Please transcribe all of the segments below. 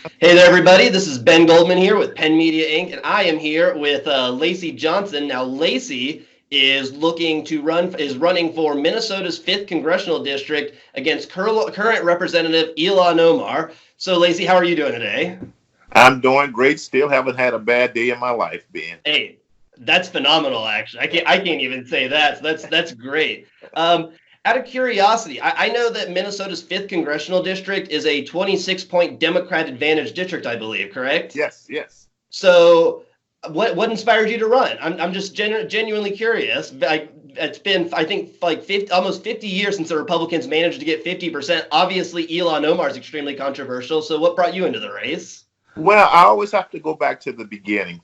Hey there, everybody. This is Ben Goldman here with Penn Media Inc., and I am here with Lacy Johnson. Now, Lacy is running for Minnesota's 5th Congressional District against current Representative Ilhan Omar. So, Lacy, how are you doing today? I'm doing great. Still haven't had a bad day in my life, Ben. Hey, that's phenomenal. Actually, I can't even say that. So that's great. Out of curiosity, I know that Minnesota's 5th Congressional District is a 26-point Democrat advantage district, I believe. Correct? Yes, yes. So, what inspired you to run? I'm just genuinely curious. It's been, I think, like almost 50 years since the Republicans managed to get 50%. Obviously, Ilhan Omar is extremely controversial. So, what brought you into the race? Well, I always have to go back to the beginning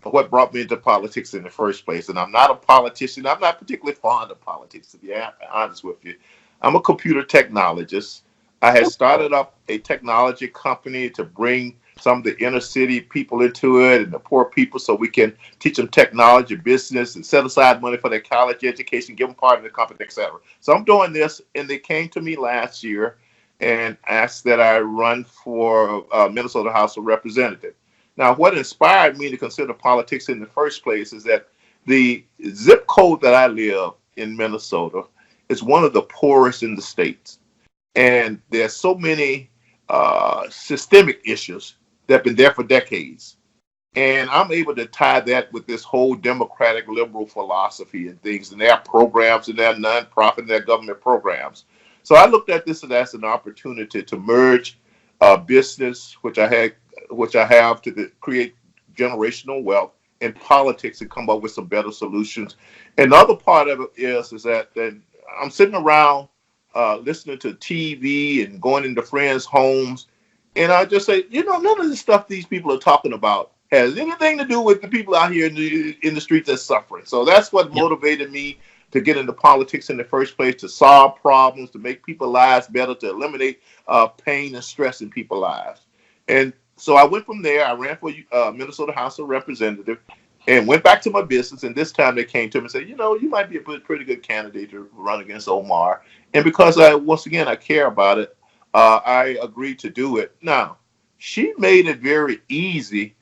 of what brought me into politics in the first place. And I'm not a politician. I'm not particularly fond of politics, to be honest with you. I'm a computer technologist. I had started up a technology company to bring some of the inner city people into it and the poor people so we can teach them technology, business, and set aside money for their college education, give them part of the company, etc. So I'm doing this, and they came to me last year and asked that I run for Minnesota House of Representatives. Now, what inspired me to consider politics in the first place is that the zip code that I live in Minnesota is one of the poorest in the states. And there's so many systemic issues that have been there for decades. And I'm able to tie that with this whole democratic liberal philosophy and things and their programs and their nonprofit and their government programs. So I looked at this as an opportunity to merge business, which I have to create generational wealth, and politics and come up with some better solutions. And the other part of it is that I'm sitting around listening to TV and going into friends' homes, and I just say, none of the stuff these people are talking about has anything to do with the people out here in the streets that's suffering. So that's what motivated me to get into politics in the first place, to solve problems, to make people's lives better, to eliminate pain and stress in people's lives. And so I went from there. I ran for Minnesota House of Representatives and went back to my business. And this time they came to me and said, you might be a pretty good candidate to run against Omar. And because once again, I care about it, I agreed to do it. Now, she made it very easy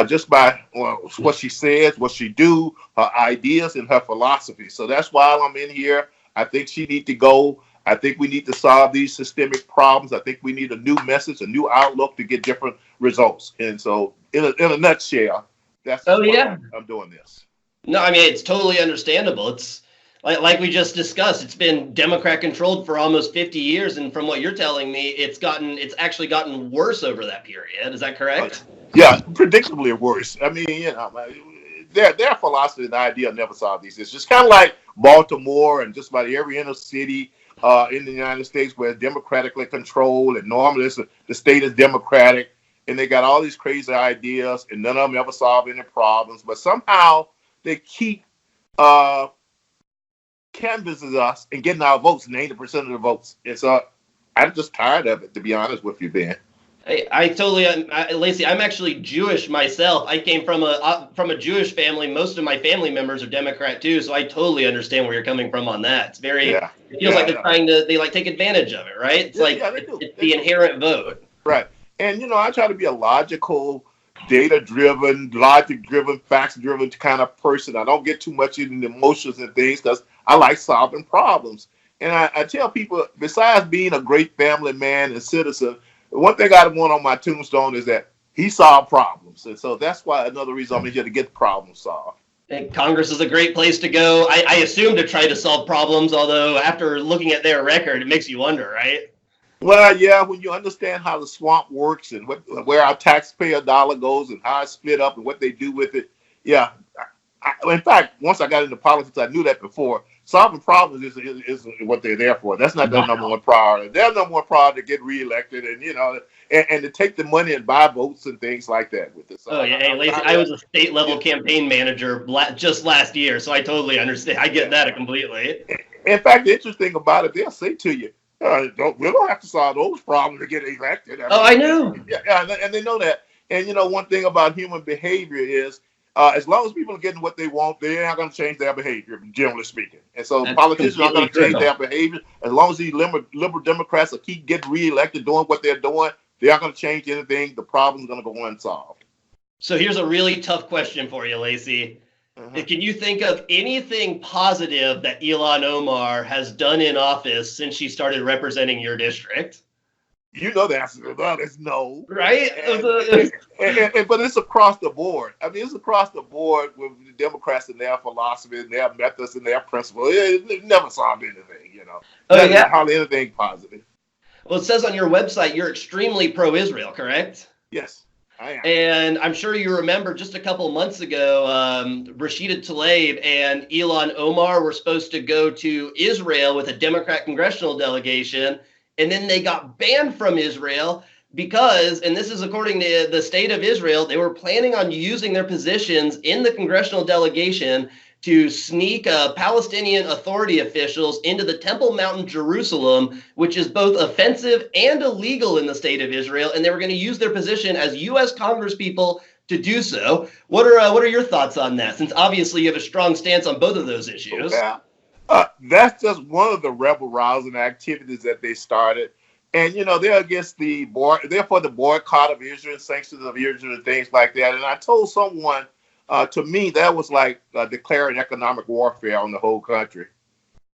just by what she says, what she do, her ideas, and her philosophy. So that's why I'm in here. I think she needs to go. I think we need to solve these systemic problems. I think we need a new message, a new outlook to get different results. And so, in a nutshell, that's why I'm doing this. No, I mean, it's totally understandable. It's like we just discussed. It's been Democrat controlled for almost 50 years, and from what you're telling me, it's actually gotten worse over that period. Is that correct? Yeah, predictably worse. I mean, their philosophy and idea never solve these issues. It's kind of like Baltimore and just about every inner city in the United States where it's democratically controlled, and normally the state is democratic, and they got all these crazy ideas, and none of them ever solve any problems. But somehow they keep canvassing us and getting our votes, and 80% of the votes. And so I'm just tired of it, to be honest with you, Ben. I totally, Lacy. I'm actually Jewish myself. I came from a Jewish family. Most of my family members are Democrat too, so I totally understand where you're coming from on that. It's very, it feels like they like take advantage of it, right? It's it's the inherent vote. Right. And I try to be a logical, data-driven, logic-driven, facts-driven kind of person. I don't get too much into the emotions and things because I like solving problems. And I tell people, besides being a great family man and citizen, one thing I want on my tombstone is that he solved problems. And so that's why another reason I'm here to get the problem solved. And Congress is a great place to go. I assume to try to solve problems, although after looking at their record, it makes you wonder, right? Well, yeah, when you understand how the swamp works and where our taxpayer dollar goes and how it's split up and what they do with it, yeah. In fact, once I got into politics, I knew that before. Solving problems is what they're there for. That's not their number one priority. Their number one priority to get reelected and to take the money and buy votes and things like that with this. Oh yeah, hey, Lacy, I was a state level campaign manager just last year, so I totally understand. I get that completely. In fact, the interesting thing about it, they'll say to you, we don't have to solve those problems to get elected. I know. Yeah, and they know that. And one thing about human behavior is, as long as people are getting what they want, they're not going to change their behavior, generally speaking. And so politicians aren't going to change their behavior. As long as these liberal Democrats will keep getting reelected, doing what they're doing, They aren't going to change anything. The problem's going to go unsolved. So here's a really tough question for you, Lacy. Can you think of anything positive that Ilhan Omar has done in office since she started representing your district? You know the answer to that is no. Right? But it's across the board. I mean, it's across the board with the Democrats and their philosophy and their methods and their principles. It never solved anything, you know. Hardly anything positive. Well, it says on your website you're extremely pro-Israel, correct? Yes, I am. And I'm sure you remember just a couple months ago, Rashida Tlaib and Ilhan Omar were supposed to go to Israel with a Democrat congressional delegation, and then they got banned from Israel because, and this is according to the state of Israel, they were planning on using their positions in the congressional delegation to sneak Palestinian Authority officials into the Temple Mount in Jerusalem, which is both offensive and illegal in the state of Israel, and they were going to use their position as U.S. congresspeople to do so. What are your thoughts on that? Since obviously you have a strong stance on both of those issues. Yeah. That's just one of the rebel rousing activities that they started. And, you know, they're against they're for the boycott of Israel, sanctions of Israel, and things like that. And I told someone, to me, that was like declaring economic warfare on the whole country.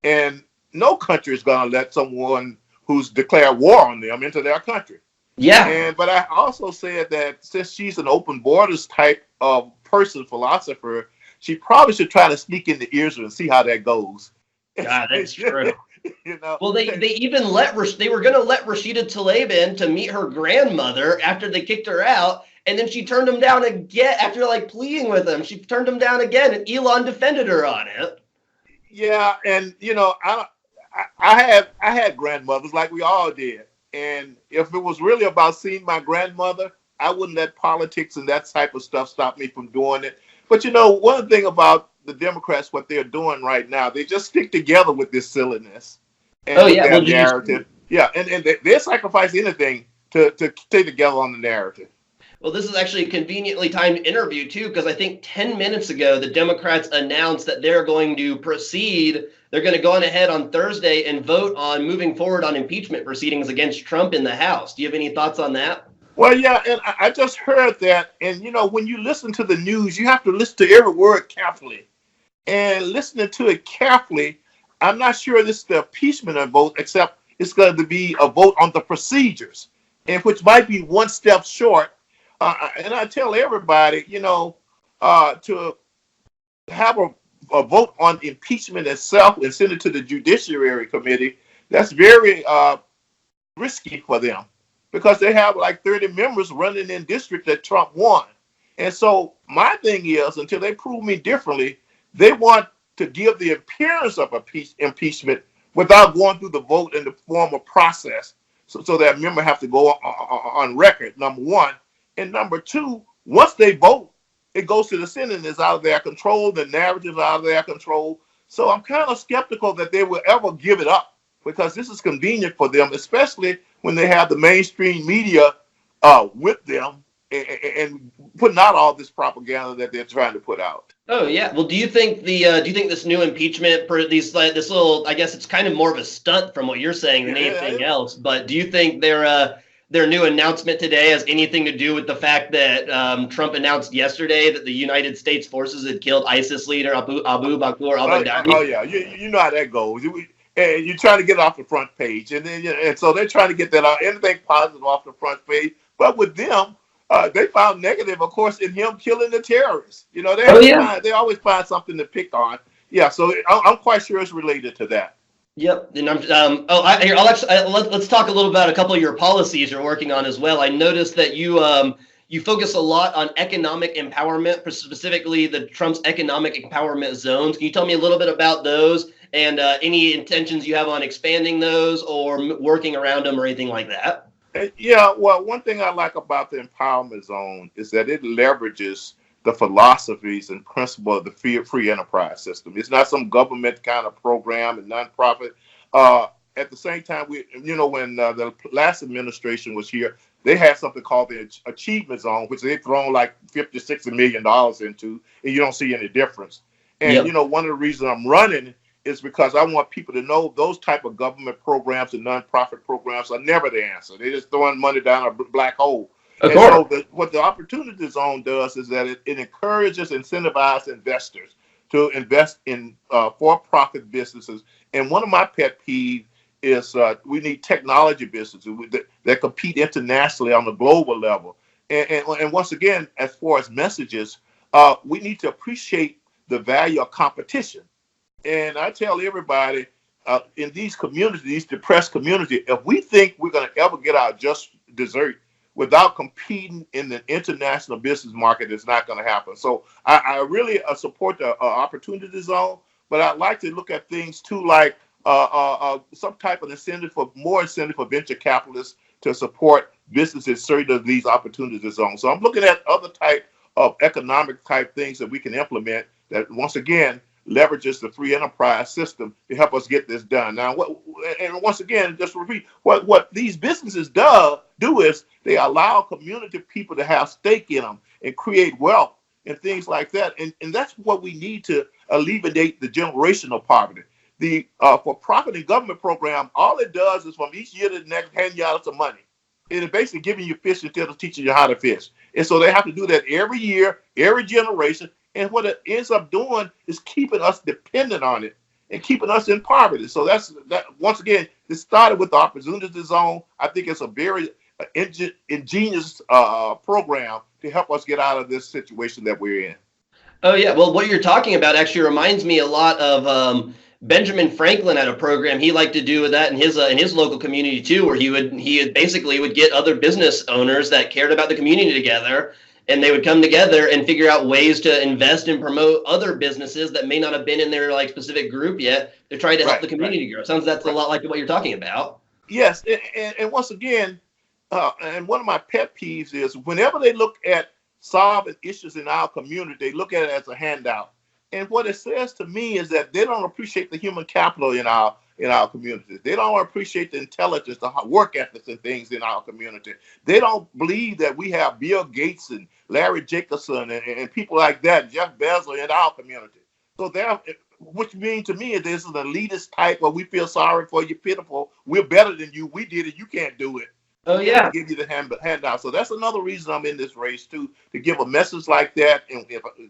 And no country is going to let someone who's declared war on them into their country. Yeah. But I also said that since she's an open borders type of philosopher, she probably should try to sneak into Israel and see how that goes. God, that's true. You know? Well, they even they were going to let Rashida Tlaib in to meet her grandmother after they kicked her out. And then she turned him down again after like pleading with him. She turned him down again, and Elon defended her on it. Yeah, and you know, I had grandmothers like we all did, and if it was really about seeing my grandmother, I wouldn't let politics and that type of stuff stop me from doing it. But you know, one thing about the Democrats, what they're doing right now, they just stick together with this silliness and their narrative. Yeah, and they sacrifice anything to stay together on the narrative. Well, this is actually a conveniently timed interview, too, because I think 10 minutes ago, the Democrats announced that they're going to proceed. They're going to go on ahead on Thursday and vote on moving forward on impeachment proceedings against Trump in the House. Do you have any thoughts on that? Well, yeah, and I just heard that. And, you know, when you listen to the news, you have to listen to every word carefully. And listening to it carefully, I'm not sure this is the impeachment vote, except it's going to be a vote on the procedures, and which might be one step short. And I tell everybody, you know, to have a vote on impeachment itself and send it to the Judiciary Committee, that's very risky for them because they have like 30 members running in district that Trump won. And so my thing is, until they prove me differently, they want to give the appearance of impeachment without going through the vote in the formal process. So that member have to go on record, number one. And number two, once they vote, it goes to the Senate and it's out of their control. The narrative is out of their control. So I'm kind of skeptical that they will ever give it up because this is convenient for them, especially when they have the mainstream media with them and putting out all this propaganda that they're trying to put out. Oh yeah. Well, do you think this new impeachment this little, I guess it's kind of more of a stunt from what you're saying than anything else, but do you think their new announcement today has anything to do with the fact that Trump announced yesterday that the United States forces had killed ISIS leader Abu Bakr al-Baghdadi? Oh yeah, you know how that goes. And you're trying to get it off the front page, and so they're trying to get that out, anything positive off the front page. But with them, they found negative, of course, in him killing the terrorists. You know, they always find something to pick on. Yeah, so I'm quite sure it's related to that. Yep, and let's talk a little about a couple of your policies you're working on as well. I noticed that you focus a lot on economic empowerment, specifically the Trump's economic empowerment zones. Can you tell me a little bit about those and any intentions you have on expanding those or working around them or anything like that? Yeah, well, one thing I like about the empowerment zone is that it leverages the philosophies and principles of the free enterprise system. It's not some government kind of program and nonprofit. At the same time, when the last administration was here, they had something called the achievement zone, which they've thrown like $50-60 million into, and you don't see any difference. And one of the reasons I'm running is because I want people to know those type of government programs and nonprofit programs are never the answer. They're just throwing money down a black hole. Of And course. so what the Opportunity Zone does is that it encourages, incentivizes investors to invest in for-profit businesses. And one of my pet peeves is we need technology businesses that compete internationally on the global level. And once again, as far as messages, we need to appreciate the value of competition. And I tell everybody in these communities, these depressed communities, if we think we're going to ever get our just dessert without competing in the international business market, it's not going to happen. So I really support the Opportunity Zone, but I'd like to look at things too, like some type of incentive for venture capitalists to support businesses certain of these Opportunity Zones. So I'm looking at other type of economic type things that we can implement that, once again, leverages the free enterprise system to help us get this done. Now, once again, just to repeat, what these businesses do is they allow community people to have stake in them and create wealth and things like that. And that's what we need to alleviate the generational poverty. The for-profit and government program, all it does is from each year to the next hand you out some money. It is basically giving you fish instead of teaching you how to fish. And so they have to do that every year, every generation. And what it ends up doing is keeping us dependent on it and keeping us in poverty. So that. Once again, it started with the Opportunity Zone. I think it's a very ingenious program to help us get out of this situation that we're in. Oh yeah, well, what you're talking about actually reminds me a lot of Benjamin Franklin had a program he liked to do with that in his local community too, where he basically would get other business owners that cared about the community together, and they would come together and figure out ways to invest and promote other businesses that may not have been in their like specific group yet to try to help the community grow. Sounds that's a lot like what you're talking about. Yes, and once again, and one of my pet peeves is whenever they look at solving issues in our community, they look at it as a handout. And what it says to me is that they don't appreciate the human capital in our communities. They don't appreciate the intelligence, the work ethics and things in our community. They don't believe that we have Bill Gates and Larry Jacobson and people like that, Jeff Bezos in our community. So which means to me, this is an elitist type where we feel sorry for you, pitiful. We're better than you. We did it. You can't do it. Oh yeah. Give you the handout. So that's another reason I'm in this race too, to give a message like that. And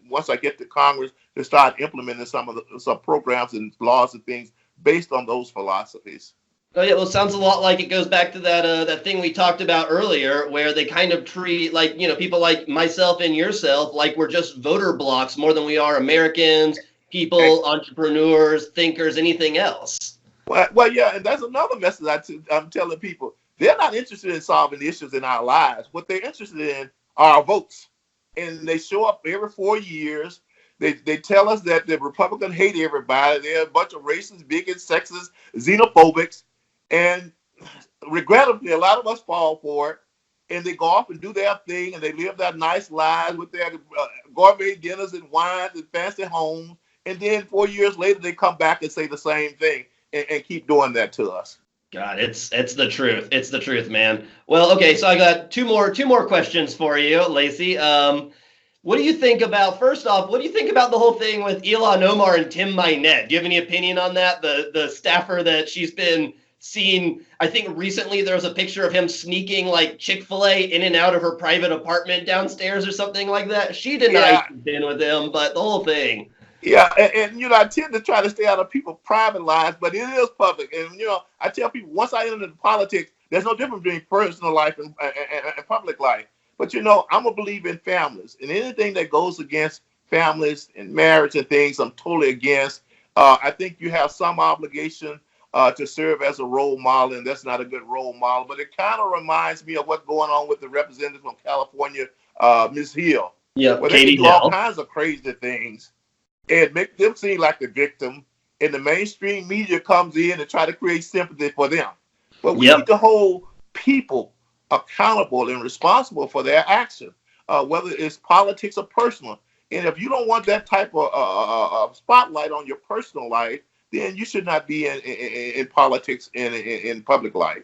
once I get to Congress, to start implementing some programs and laws and things based on those philosophies. Oh yeah, well, it sounds a lot like it goes back to that thing we talked about earlier, where they kind of treat people like myself and yourself like we're just voter blocks more than we are Americans, people, entrepreneurs, thinkers, anything else. Well, yeah, and that's another message I'm telling people. They're not interested in solving issues in our lives. What they're interested in are our votes. And they show up every 4 years. They tell us that the Republicans hate everybody. They're a bunch of racist, bigots, sexist, xenophobics. And regrettably, a lot of us fall for it. And they go off and do their thing, and they live their nice lives with their gourmet dinners and wines and fancy homes. And then 4 years later, they come back and say the same thing and keep doing that to us. God, it's the truth. It's the truth, man. Well, okay, so I got two more questions for you, Lacy. What do you think about, first off, what do you think about the whole thing with Ilhan Omar and Tim Mynett? Do you have any opinion on that? The staffer that she's been seen, I think recently there was a picture of him sneaking like Chick-fil-A in and out of her private apartment downstairs or something like that. She denied she's been with him, but the whole thing. Yeah, and I tend to try to stay out of people's private lives, but it is public. And I tell people, once I enter into politics, there's no difference between personal life and public life. But I'm a believer in families, and anything that goes against families and marriage and things, I'm totally against. I think you have some obligation to serve as a role model, and that's not a good role model. But it kind of reminds me of what's going on with the representative from California, Ms. Hill. Yeah, where they do all kinds of crazy things and make them seem like the victim, and the mainstream media comes in and try to create sympathy for them. But we need to hold people accountable and responsible for their action, whether it's politics or personal. And if you don't want that type of spotlight on your personal life, then you should not be in politics and in public life.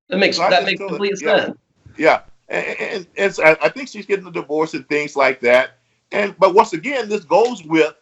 That makes complete sense. Yeah, and I think she's getting a divorce and things like that. But once again, this goes with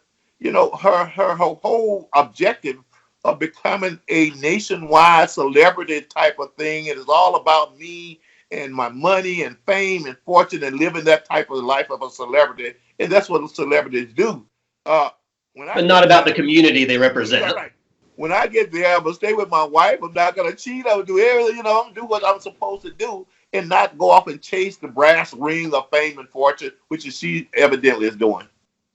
her whole objective of becoming a nationwide celebrity type of thing. It is all about me and my money and fame and fortune and living that type of life of a celebrity. And that's what celebrities do. Uh, when I But not get about there, the community they represent. right. When I get there, I'm gonna stay with my wife. I'm not gonna cheat. I'm gonna do everything, I'm gonna do what I'm supposed to do and not go off and chase the brass ring of fame and fortune, which is she evidently is doing.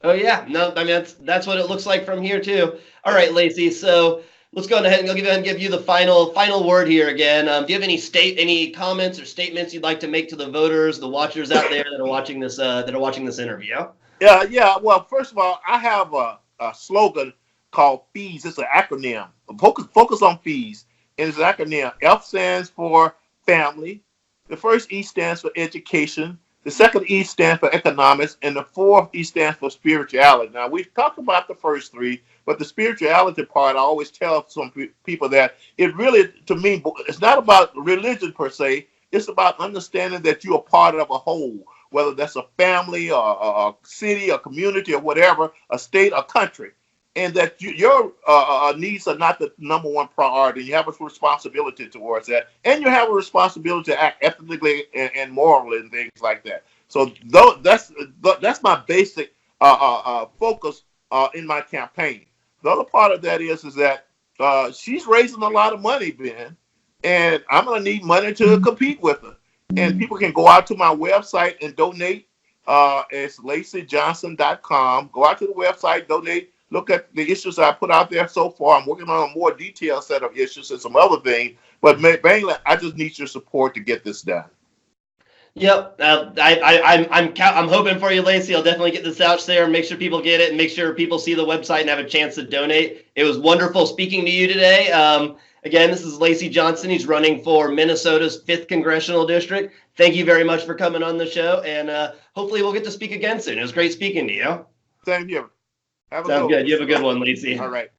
Oh yeah, no, I mean that's what it looks like from here too. All right, Lacy. So let's go ahead and I'll go ahead and give you the final word here again. Do you have any comments or statements you'd like to make to the voters, the watchers out there that are watching this interview? Yeah. Well, first of all, I have a slogan called FEES. It's an acronym. Focus on FEES. And it's an acronym. F stands for family. The first E stands for education. The second E stands for economics. And the fourth E stands for spirituality. Now, we've talked about the first three, but the spirituality part, I always tell some people that it really, to me, it's not about religion per se. It's about understanding that you're a part of a whole, whether that's a family or a city, a community, or whatever, a state, a country, and that your needs are not the number one priority. You have a responsibility towards that, and you have a responsibility to act ethically and morally and things like that. So that's my basic focus in my campaign. The other part of that is that she's raising a lot of money, Ben, and I'm going to need money to compete with her. And people can go out to my website and donate. It's lacyjohnson.com. Go out to the website, donate, look at the issues I put out there so far. I'm working on a more detailed set of issues and some other things. But mainly, I just need your support to get this done. Yep, I'm hoping for you, Lacy. I'll definitely get this out there and make sure people get it and make sure people see the website and have a chance to donate. It was wonderful speaking to you today. Again, this is Lacy Johnson. He's running for Minnesota's 5th Congressional District. Thank you very much for coming on the show, and hopefully we'll get to speak again soon. It was great speaking to you. Same here. Sounds good. You have a good one, Lacy. All right.